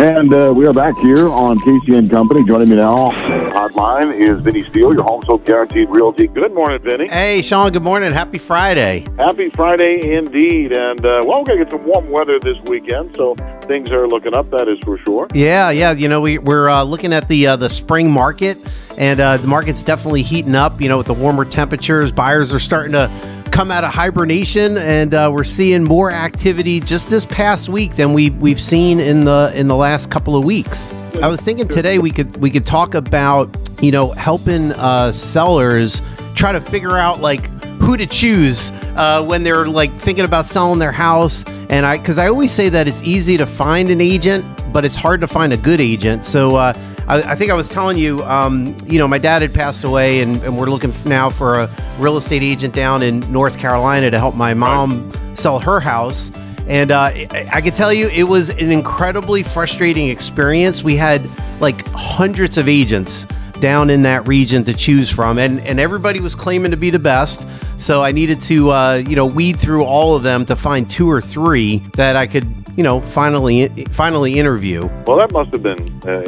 And we are back here on Casey and Company. Joining me now hotline is Vinny Steo, your home sold guaranteed realty. Good morning, Vinny. Hey, Sean. Good morning. Happy Friday. Happy Friday indeed. And, we're going to get some warm weather this weekend, so things are looking up, that is for sure. Yeah. You know, we're looking at the spring market, and the market's definitely heating up, you know, with the warmer temperatures. Buyers are starting to come out of hibernation, and we're seeing more activity just this past week than we've seen in the last couple of weeks. I was thinking today we could talk about, you know, helping sellers try to figure out like who to choose when they're like thinking about selling their house. And because I always say that it's easy to find an agent, but it's hard to find a good agent. So I think I was telling you, you know, my dad had passed away, and we're looking now for a real estate agent down in North Carolina to help my mom sell her house. And I can tell you, it was an incredibly frustrating experience. We had like hundreds of agents down in that region to choose from, and everybody was claiming to be the best. So I needed to, you know, weed through all of them to find two or three that I could, you know, finally interview. Well, that must have been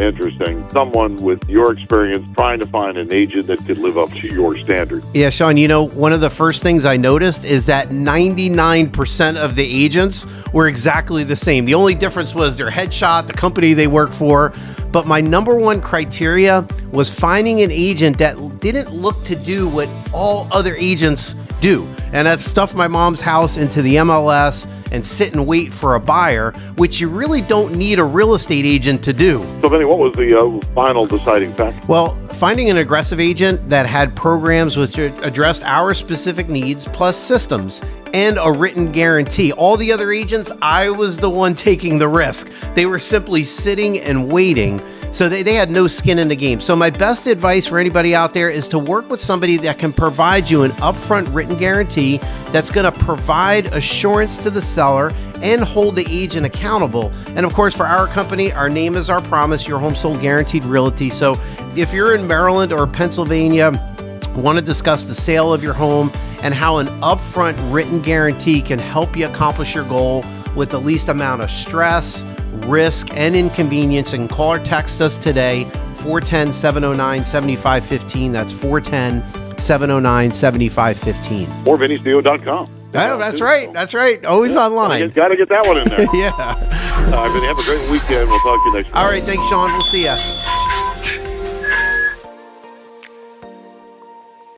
interesting. Someone with your experience trying to find an agent that could live up to your standard. Yeah, Sean, you know, one of the first things I noticed is that 99% of the agents were exactly the same. The only difference was their headshot, the company they work for. But my number one criteria was finding an agent that didn't look to do what all other agents do. And that's stuff my mom's house into the MLS and sit and wait for a buyer, which you really don't need a real estate agent to do. So, Vinny, what was the final deciding factor? Well, finding an aggressive agent that had programs which addressed our specific needs, plus systems, and a written guarantee. All the other agents, I was the one taking the risk. They were simply sitting and waiting. So they had no skin in the game. So my best advice for anybody out there is to work with somebody that can provide you an upfront written guarantee that's going to provide assurance to the seller and hold the agent accountable. And of course, for our company, our name is our promise, your home sold guaranteed realty. So if you're in Maryland or Pennsylvania, want to discuss the sale of your home and how an upfront written guarantee can help you accomplish your goal with the least amount of stress, risk, and inconvenience, and call or text us today, 410-709-7515. That's 410-709-7515. Or VinnySteo.com. Oh, that's right. That's right. Always online. Got to get that one in there. Yeah. Vinny, have a great weekend. We'll talk to you next week. All right. Thanks, Sean. We'll see ya.